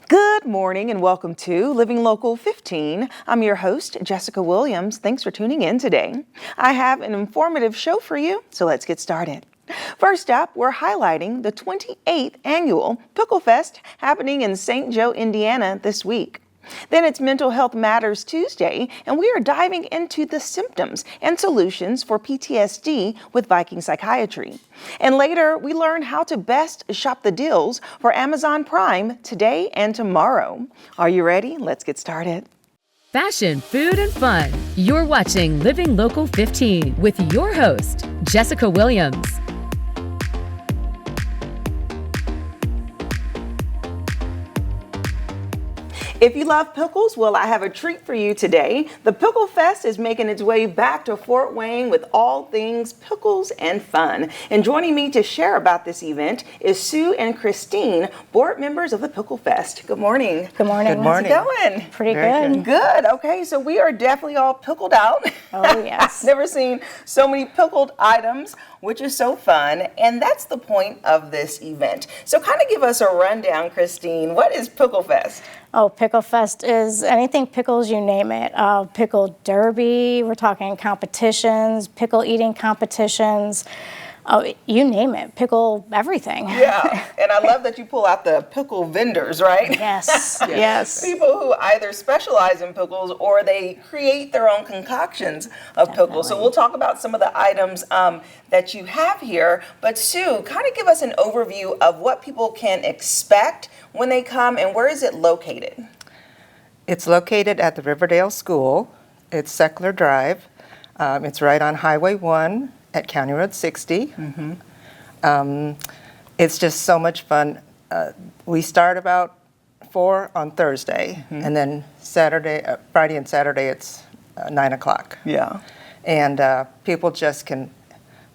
Good morning and welcome to Living Local 15. I'm your host, Jessica Williams. Thanks for tuning in today. I have an informative show for you, so let's get started. First up, we're highlighting the 28th annual Pickle Fest happening in St. Joe, Indiana this week. Then it's Mental Health Matters Tuesday, and we are diving into the symptoms and solutions for PTSD with Viking Psychiatry. And later, we learn how to best shop the deals for Amazon Prime today and tomorrow. Are you ready? Let's get started. Fashion, food, and fun. You're watching Living Local 15 with your host, Jessica Williams. If you love pickles, well, I have a treat for you today. The Pickle Fest is making its way back to Fort Wayne with all things pickles and fun. And joining me to share about this event is Sue and Christine, board members of the Pickle Fest. Good morning. Good morning. Good morning. How's it going? Pretty Very good. Good. Okay, so we are definitely all pickled out. Oh, yes. Never seen so many pickled items, which is so fun. And that's the point of this event. So kind of give us a rundown, Christine. What is Pickle Fest? Oh, Pickle Fest is anything pickles, you name it. Pickle derby, we're talking competitions, pickle eating competitions. Oh, you name it, pickle everything. Yeah, and I love that you pull out the pickle vendors, right? Yes, yes. People who either specialize in pickles or they create their own concoctions of pickles. So we'll talk about some of the items that you have here. But Sue, kind of give us an overview of what people can expect when they come and where is it located? It's located at the Riverdale School. It's Seckler Drive. It's right on Highway 1 at County Road 60. It's just so much fun. We start about 4 on Thursday, and then Friday and Saturday it's 9 o'clock. Yeah. And people just can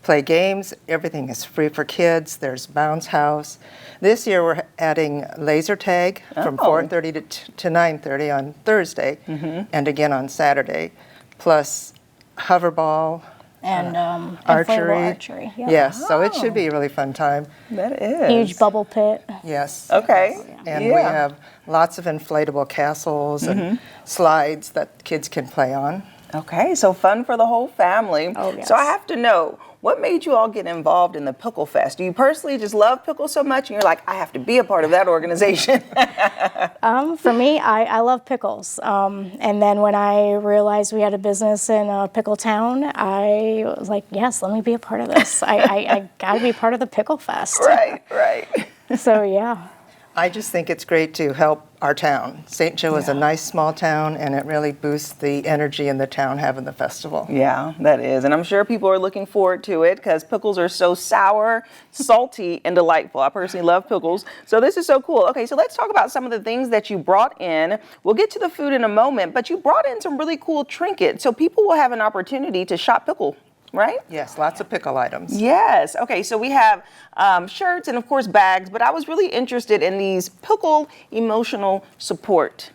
play games. Everything is free for kids. There's bounce house. This year we're adding laser tag from 4:30 to 9:30 on Thursday, and again on Saturday, plus hoverball. And archery. inflatable archery. Yep. Yes, so it should be a really fun time. That is. Huge bubble pit. Yes. Okay. And we have lots of inflatable castles and slides that kids can play on. Okay, so fun for the whole family. Oh, yes. So I have to know, what made you all get involved in the Pickle Fest? Do you personally just love pickles so much and you're like, I have to be a part of that organization? For me, I love pickles. And then when I realized we had a business in Pickle Town, I was like, yes, let me be a part of this. I got to be part of the Pickle Fest. Right. So, yeah. I just think it's great to help our town. St. Joe is a nice small town, and it really boosts the energy in the town having the festival. Yeah, that is. And I'm sure people are looking forward to it because pickles are so sour, salty, and delightful. I personally love pickles. So this is so cool. Okay, so let's talk about some of the things that you brought in. We'll get to the food in a moment, but you brought in some really cool trinkets. So people will have an opportunity to shop pickle. Right? Yes, lots of pickle items. Yes. Okay, so we have shirts and, of course, bags, but I was really interested in these pickle emotional support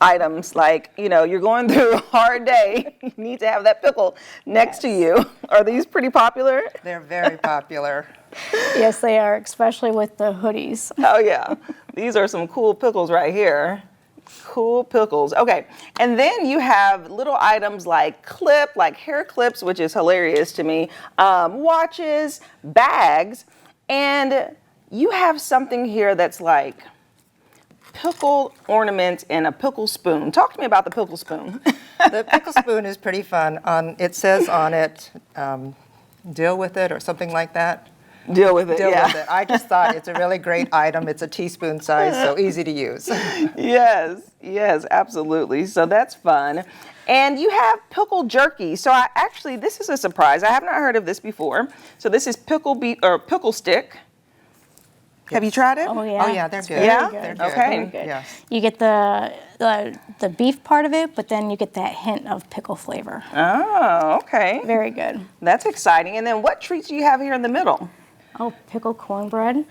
items. Like, you know, you're going through a hard day, you need to have that pickle next to you. Are these pretty popular? They're very popular. Yes, they are, especially with the hoodies. Oh, yeah. These are some cool pickles right here. Cool pickles. Okay, and then you have little items like hair clips, which is hilarious to me, watches, bags, and you have something here that's like pickle ornaments and a pickle spoon. Talk to me about the pickle spoon. The pickle spoon is pretty fun. It says on it, deal with it or something like that. Deal with it, Deal yeah. with it. I just thought it's a really great item. It's a teaspoon size, so easy to use. Yes, absolutely. So that's fun. And you have pickle jerky. So this is a surprise. I have not heard of this before. So this is pickle stick. Have you tried it? Oh, yeah. Oh, yeah, they're good. Yeah? They're good. Okay. Very good. Yes. You get the beef part of it, but then you get that hint of pickle flavor. Oh, okay. Very good. That's exciting. And then what treats do you have here in the middle? Oh, pickle cornbread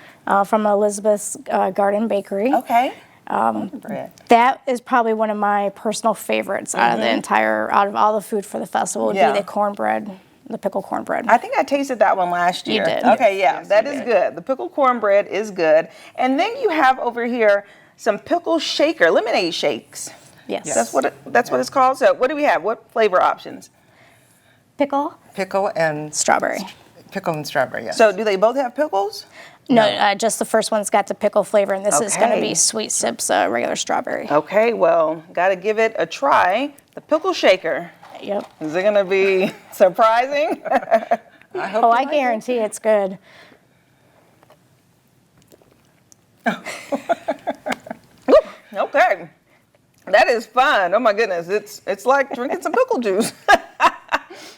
from Elizabeth's Garden Bakery. Okay. That is probably one of my personal favorites out of all the food for the festival would be the cornbread, the pickle cornbread. I think I tasted that one last year. You did. Okay, yeah, Yes, that you is did. good. The pickle cornbread is good. And then you have over here some pickle shaker, lemonade shakes. Yes. That's what it's called. So what do we have? What flavor options? Pickle, Pickle and strawberry. Yes. So do they both have pickles? No, just the first one's got the pickle flavor, and this is going to Okay. be Sweet Sips regular strawberry. Okay, well, got to give it a try. The pickle shaker. Yep. Is it going to be surprising? I guarantee it's good. Okay. That is fun. Oh my goodness. It's like drinking some pickle juice.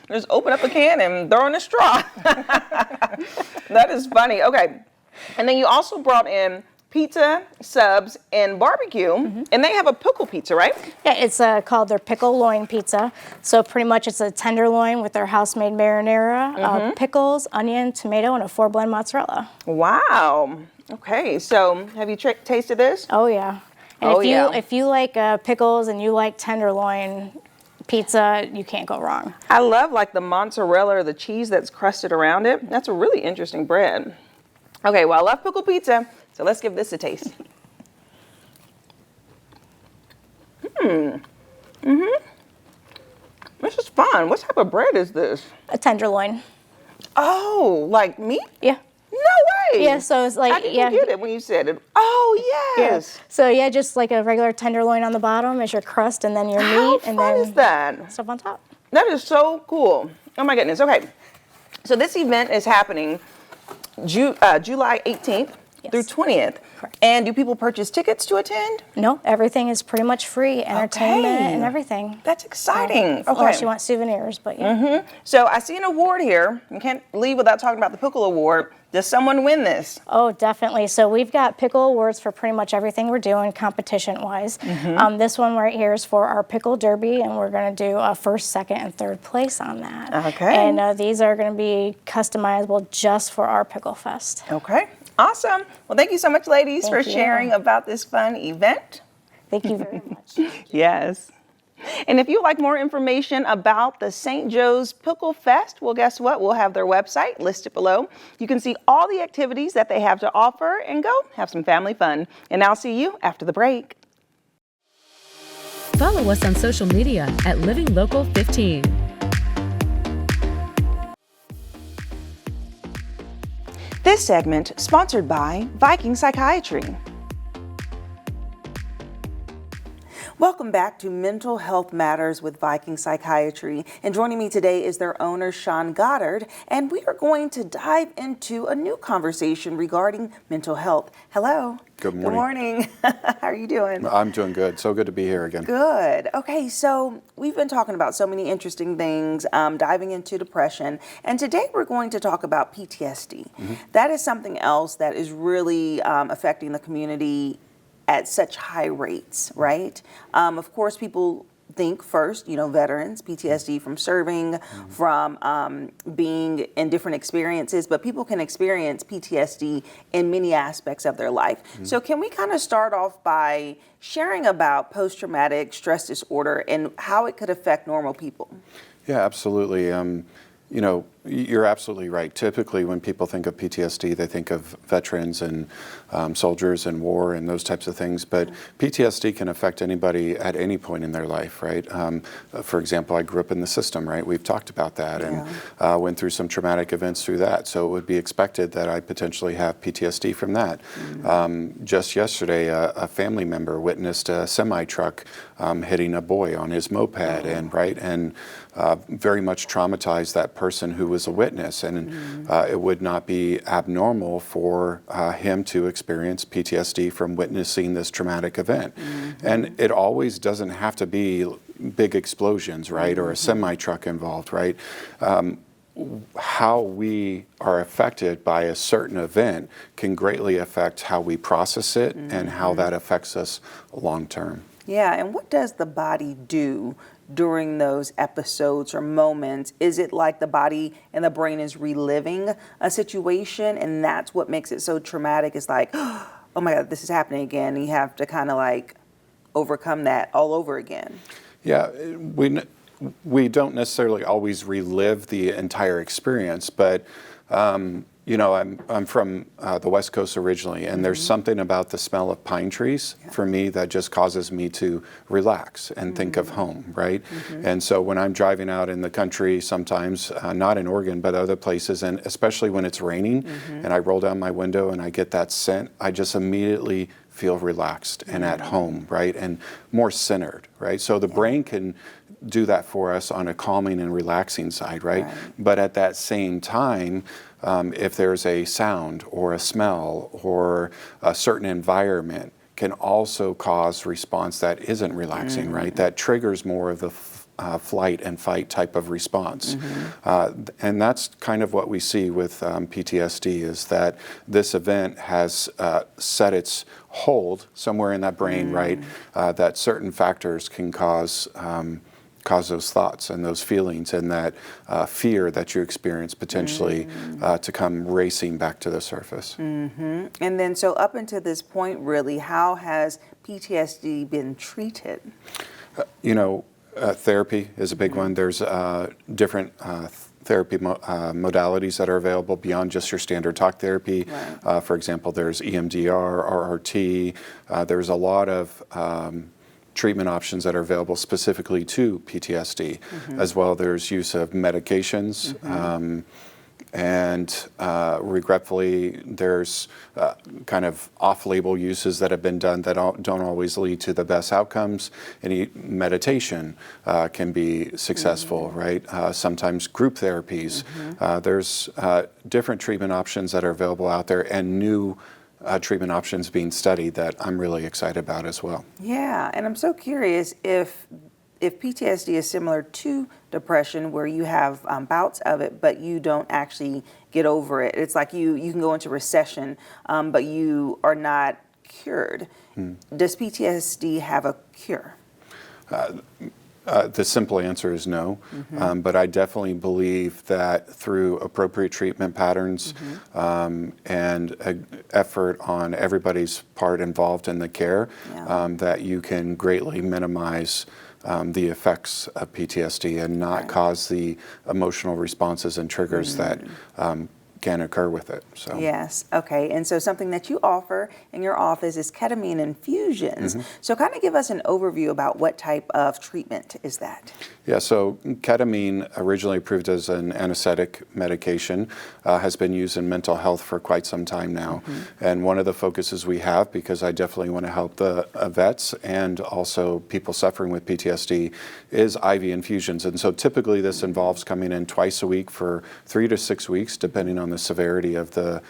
Just open up a can and throw in a straw. That is funny. Okay. And then you also brought in pizza, subs, and barbecue. And they have a pickle pizza, right? Yeah, it's called their pickle loin pizza. So pretty much it's a tenderloin with their house-made marinara, pickles, onion, tomato, and a 4-blend mozzarella. Wow. Okay. So have you tasted this? Oh yeah. And Oh, yeah. if you like pickles and you like tenderloin pizza, you can't go wrong. I love like the mozzarella or the cheese that's crusted around it. That's a really interesting bread. Okay, well, I love pickle pizza, so let's give this a taste. This is fun. What type of bread is this? A tenderloin. Oh, like meat? Yeah. No way. Yeah, so it's like, I didn't get it when you said it. Oh, yes. So yeah, just like a regular tenderloin on the bottom is your crust, and then your How meat, fun and then is that? stuff on top. That is so cool. Oh my goodness. Okay. So this event is happening July 18th through 20th. Correct. And do people purchase tickets to attend? No, everything is pretty much free, entertainment Okay. and everything. That's exciting. Unless you want souvenirs, but yeah. So I see an award here. You can't leave without talking about the Pickle Award. Does someone win this? Oh, definitely. So we've got pickle awards for pretty much everything we're doing competition-wise. This one right here is for our pickle derby, and we're going to do first, second, and third place on that. Okay. And these are going to be customizable just for our Pickle Fest. Okay. Awesome. Well, thank you so much, ladies, Thank for you. sharing about this fun event. Thank you very much. Yes. And if you'd like more information about the St. Joe's Pickle Fest, well, guess what? We'll have their website listed below. You can see all the activities that they have to offer and go have some family fun. And I'll see you after the break. Follow us on social media at Living Local 15. This segment sponsored by Viking Psychiatry. Welcome back to Mental Health Matters with Viking Psychiatry. And joining me today is their owner, Sean Goddard, and we are going to dive into a new conversation regarding mental health. Hello. Good morning. Good morning. How are you doing? I'm doing good. So good to be here again. Good. Okay, so we've been talking about so many interesting things, diving into depression, and today we're going to talk about PTSD. That is something else that is really affecting the community at such high rates, right? Of course, people think first, veterans, PTSD from serving, from being in different experiences, but people can experience PTSD in many aspects of their life. So can we kind of start off by sharing about post-traumatic stress disorder and how it could affect normal people? Yeah, absolutely. You're absolutely right. Typically, when people think of PTSD, they think of veterans and soldiers and war and those types of things. But PTSD can affect anybody at any point in their life, right? For example, I grew up in the system, right? We've talked about that and went through some traumatic events through that. So it would be expected that I potentially have PTSD from that. Just yesterday, a family member witnessed a semi-truck hitting a boy on his moped, and very much traumatized that person who was a witness, and it would not be abnormal for him to experience PTSD from witnessing this traumatic event. And it always doesn't have to be big explosions, right, or a semi-truck involved, right? How we are affected by a certain event can greatly affect how we process it and how that affects us long term. Yeah, and what does the body do during those episodes or moments? Is it like the body and the brain is reliving a situation, and that's what makes it so traumatic? It's like, oh my God, this is happening again. And you have to kind of like overcome that all over again. Yeah, we don't necessarily always relive the entire experience, but I'm from the West Coast originally, and there's something about the smell of pine trees for me that just causes me to relax and think of home, right? And so when I'm driving out in the country, sometimes not in Oregon but other places, and especially when it's raining, and I roll down my window and I get that scent, I just immediately feel relaxed and at home, right? And more centered, right? So the brain can do that for us on a calming and relaxing side, right? But at that same time, if there's a sound or a smell or a certain environment, can also cause response that isn't relaxing, right? That triggers more of the flight and fight type of response. And that's kind of what we see with PTSD, is that this event has set its hold somewhere in that brain, right? That certain factors can cause those thoughts and those feelings and that fear that you experience potentially to come racing back to the surface. And then, so up until this point, really, how has PTSD been treated? Therapy is a big one. There's different therapy modalities that are available beyond just your standard talk therapy. For example, there's EMDR, RRT. There's a lot of treatment options that are available specifically to PTSD. As well, there's use of medications. And regretfully, there's kind of off-label uses that have been done that don't always lead to the best outcomes. Any meditation can be successful, right? Sometimes group therapies. There's different treatment options that are available out there, and new treatment options being studied that I'm really excited about as well. Yeah, and I'm so curious if PTSD is similar to depression, where you have bouts of it, but you don't actually get over it. It's like you can go into recession, but you are not cured. Does PTSD have a cure? The simple answer is no, but I definitely believe that through appropriate treatment patterns and effort on everybody's part involved in the care, that you can greatly minimize the effects of PTSD and not cause the emotional responses and triggers that can occur with it. So. Yes. Okay. And so something that you offer in your office is ketamine infusions. So kind of give us an overview about what type of treatment is that? Yeah, so ketamine, originally approved as an anesthetic medication, has been used in mental health for quite some time now. And one of the focuses we have, because I definitely want to help the vets and also people suffering with PTSD, is IV infusions. And so typically this involves coming in twice a week for 3 to 6 weeks, depending on the severity of the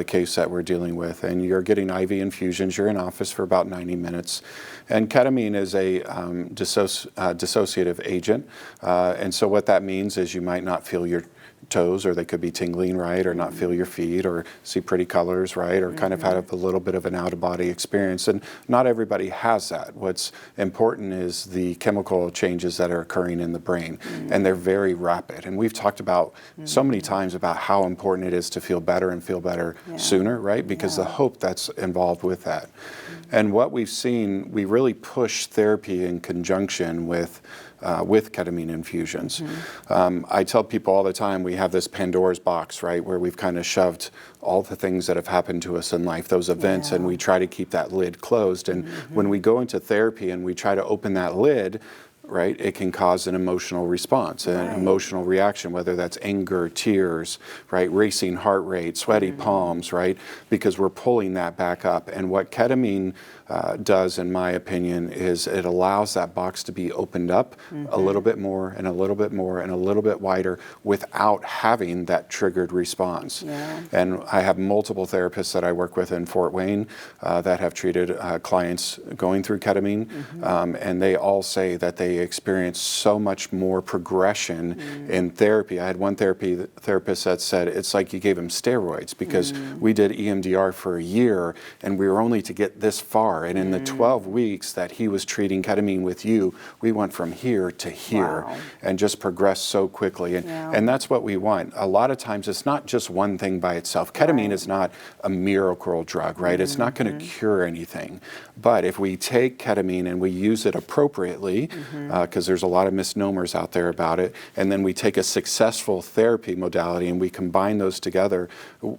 case that we're dealing with. And you're getting IV infusions. You're in office for about 90 minutes. And ketamine is a dissociative agent. And so what that means is you might not feel your toes, or they could be tingling, right, or not feel your feet, or see pretty colors, right, or kind of have a little bit of an out-of-body experience. And not everybody has that. What's important is the chemical changes that are occurring in the brain, and they're very rapid. And we've talked about so many times about how important it is to feel better and feel better sooner, right, because the hope that's involved with that. And what we've seen, we really push therapy in conjunction with ketamine infusions. I tell people all the time, we have this Pandora's box, right, where we've kind of shoved all the things that have happened to us in life, those events, and we try to keep that lid closed. And when we go into therapy and we try to open that lid, right, it can cause an emotional response, an emotional reaction, whether that's anger, tears, right, racing heart rate, sweaty palms, right, because we're pulling that back up. And what ketamine does, in my opinion, is it allows that box to be opened up a little bit more and a little bit more and a little bit wider without having that triggered response. And I have multiple therapists that I work with in Fort Wayne that have treated clients going through ketamine, and they all say that they experience so much more progression in therapy. I had one therapist that said it's like you gave him steroids, because we did EMDR for a year and we were only to get this far. And in the 12 weeks that he was treating ketamine with you, we went from here to here and just progressed so quickly. And that's what we want. A lot of times it's not just one thing by itself. Ketamine is not a miracle drug, right? It's not going to cure anything. But if we take ketamine and we use it appropriately, because there's a lot of misnomers out there about it. And then we take a successful therapy modality and we combine those together,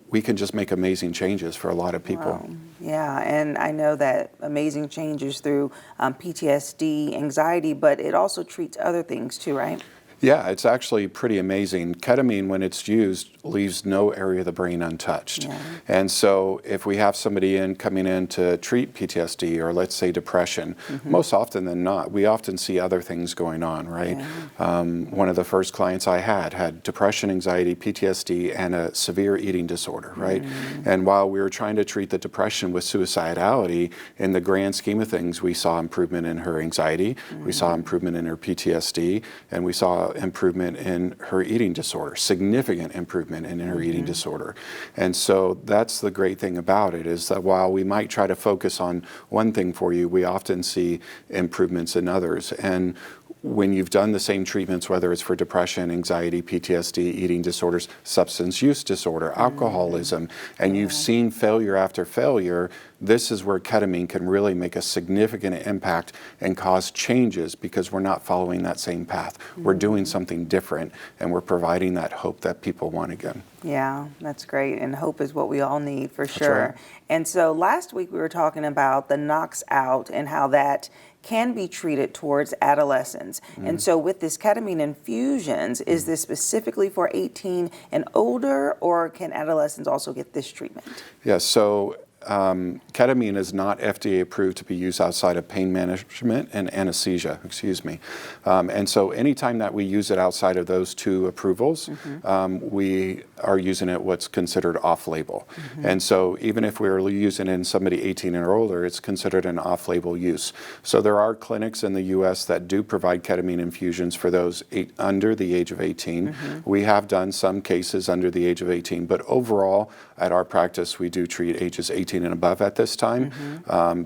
we can just make amazing changes for a lot of people. Wow. Yeah, and I know that amazing changes through PTSD, anxiety, but it also treats other things too, right? Yeah, it's actually pretty amazing. Ketamine, when it's used, leaves no area of the brain untouched. Yeah. And so if we have somebody coming in to treat PTSD or let's say depression, most often than not, we often see other things going on, right? Yeah. One of the first clients I had depression, anxiety, PTSD, and a severe eating disorder, right? And while we were trying to treat the depression with suicidality, in the grand scheme of things, we saw improvement in her anxiety, we saw improvement in her PTSD, and we saw improvement in her eating disorder, significant improvement in her eating disorder. And so that's the great thing about it, is that while we might try to focus on one thing for you, we often see improvements in others. And when you've done the same treatments, whether it's for depression, anxiety, PTSD, eating disorders, substance use disorder, alcoholism, and you've seen failure after failure, this is where ketamine can really make a significant impact and cause changes, because we're not following that same path. We're doing something different, and we're providing that hope that people want again. Yeah, that's great. And hope is what we all need for That's sure. right. And so last week we were talking about the knocks out and how that can be treated towards adolescents. And so with this ketamine infusions, is this specifically for 18 and older, or can adolescents also get this treatment? Yeah, so ketamine is not FDA approved to be used outside of pain management and anesthesia, and so anytime that we use it outside of those two approvals, we are using it what's considered off-label. And so even if we're using it in somebody 18 or older, it's considered an off-label use. So there are clinics in the U.S. that do provide ketamine infusions for those under the age of 18. We have done some cases under the age of 18, but overall at our practice we do treat ages 18 and above at this time.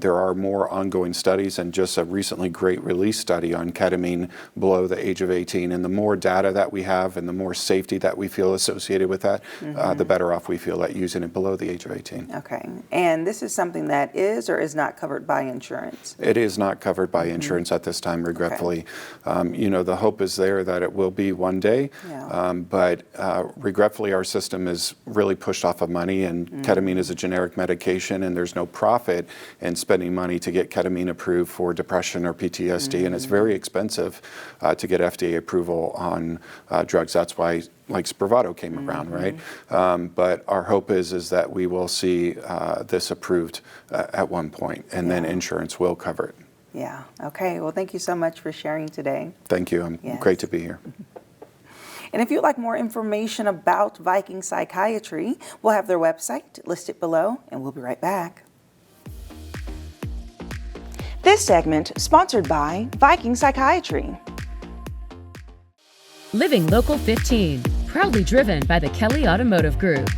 There are more ongoing studies, and just a recently great release study on ketamine below the age of 18. And the more data that we have and the more safety that we feel associated with that, the better off we feel at using it below the age of 18. Okay. And this is something that is or is not covered by insurance? It is not covered by insurance at this time, regretfully. The hope is there that it will be one day, but regretfully our system is really pushed off of money, and ketamine is a generic medication, and there's no profit in spending money to get ketamine approved for depression or PTSD, and it's very expensive to get FDA approval on drugs. That's why like Spravato came around, right? But our hope is that we will see this approved at one point, and then insurance will cover it. Yeah. Okay. Well, thank you so much for sharing today. Thank you. Great to be here. And if you'd like more information about Viking Psychiatry, we'll have their website listed below, and we'll be right back. This segment sponsored by Viking Psychiatry. Living Local 15, proudly driven by the Kelly Automotive Group.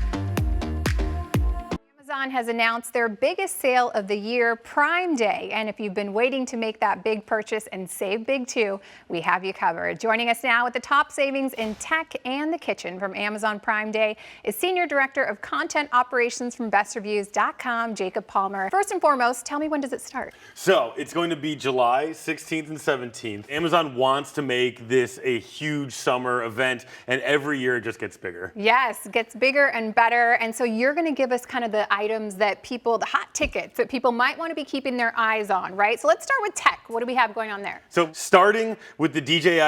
Amazon has announced their biggest sale of the year, Prime Day. And if you've been waiting to make that big purchase and save big too, we have you covered. Joining us now with the top savings in tech and the kitchen from Amazon Prime Day is Senior Director of Content Operations from BestReviews.com, Jacob Palmer. First and foremost, tell me, when does it start? So it's going to be July 16th and 17th. Amazon wants to make this a huge summer event, and every year it just gets bigger. Yes, it gets bigger and better. And so you're going to give us kind of the items that people, the hot tickets that people might want to be keeping their eyes on, right? So let's start with tech. What do we have going on there? So starting with the DJI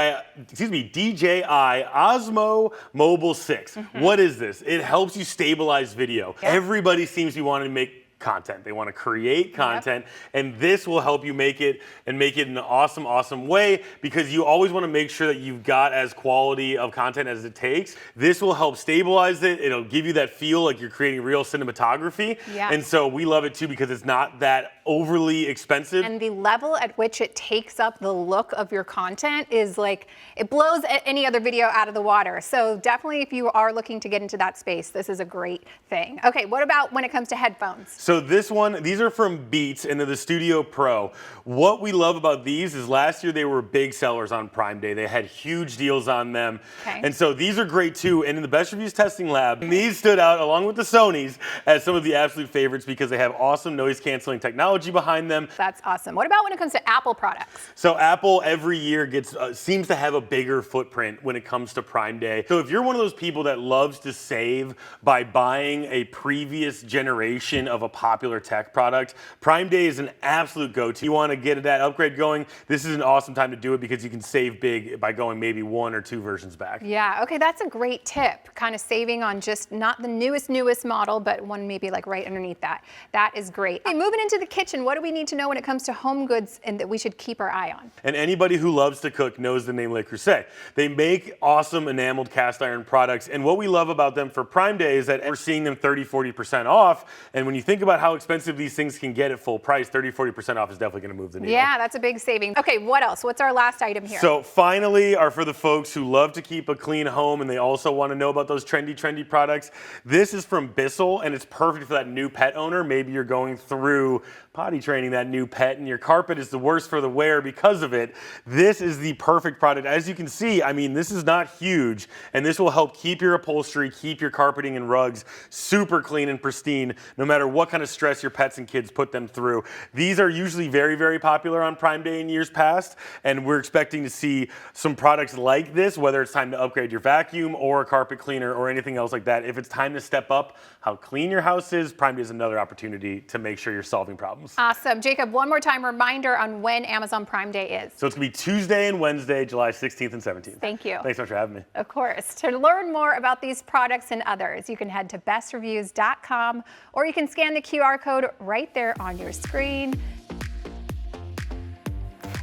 Osmo Mobile 6. What is this? It helps you stabilize video. Everybody seems to be wanting to make content. They want to create content, and this will help you make it in an awesome, awesome way, because you always want to make sure that you've got as quality of content as it takes. This will help stabilize it. It'll give you that feel like you're creating real cinematography. And so we love it too, because it's not that overly expensive. And the level at which it takes up the look of your content is like, it blows any other video out of the water. So definitely, if you are looking to get into that space, this is a great thing. Okay, what about when it comes to headphones? So these are from Beats, and they're the Studio Pro. What we love about these is last year they were big sellers on Prime Day. They had huge deals on them. And so these are great too. And in the Best Reviews testing lab, these stood out along with the Sonys as some of the absolute favorites, because they have awesome noise canceling technology. technology behind them. That's awesome. What about when it comes to Apple products? So Apple every year seems to have a bigger footprint when it comes to Prime Day. So if you're one of those people that loves to save by buying a previous generation of a popular tech product, Prime Day is an absolute go-to. You want to get that upgrade going, this is an awesome time to do it because you can save big by going maybe 1 or 2 versions back. Yeah, okay, that's a great tip. Kind of saving on just not the newest model, but one maybe like right underneath that. That is great. Okay, moving into the kitchen, what do we need to know when it comes to home goods and that we should keep our eye on? And anybody who loves to cook knows the name Le Creuset. They make awesome enameled cast iron products, and what we love about them for Prime Day is that we're seeing them 30-40% off, and when you think about how expensive these things can get at full price, 30-40% off is definitely going to move the needle. Yeah, that's a big saving. Okay, what else? What's our last item here? So finally are for the folks who love to keep a clean home and they also want to know about those trendy products. This is from Bissell, and it's perfect for that new pet owner. Maybe you're going through potty training that new pet and your carpet is the worst for the wear because of it. This is the perfect product. As you can see, I mean, this is not huge, and this will help keep your upholstery, keep your carpeting and rugs super clean and pristine, no matter what kind of stress your pets and kids put them through. These are usually very popular on Prime Day in years past, and we're expecting to see some products like this, whether it's time to upgrade your vacuum or a carpet cleaner or anything else like that. If it's time to step up how clean your house is, Prime Day is another opportunity to make sure you're solving problems. Awesome. Jacob, one more time, reminder on when Amazon Prime Day is. So it's going to be Tuesday and Wednesday, July 16th and 17th. Thank you. Thanks so much for having me. Of course. To learn more about these products and others, you can head to bestreviews.com or you can scan the QR code right there on your screen.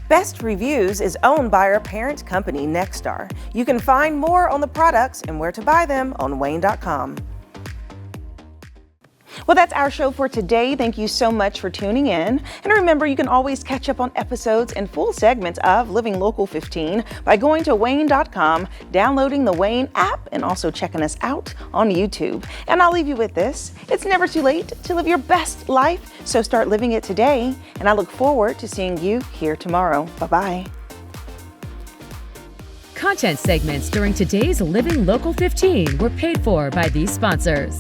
Best Reviews is owned by our parent company, Nexstar. You can find more on the products and where to buy them on WANE.com. Well, that's our show for today. Thank you so much for tuning in. And remember, you can always catch up on episodes and full segments of Living Local 15 by going to WANE.com, downloading the WANE app, and also checking us out on YouTube. And I'll leave you with this. It's never too late to live your best life, so start living it today. And I look forward to seeing you here tomorrow. Bye-bye. Content segments during today's Living Local 15 were paid for by these sponsors.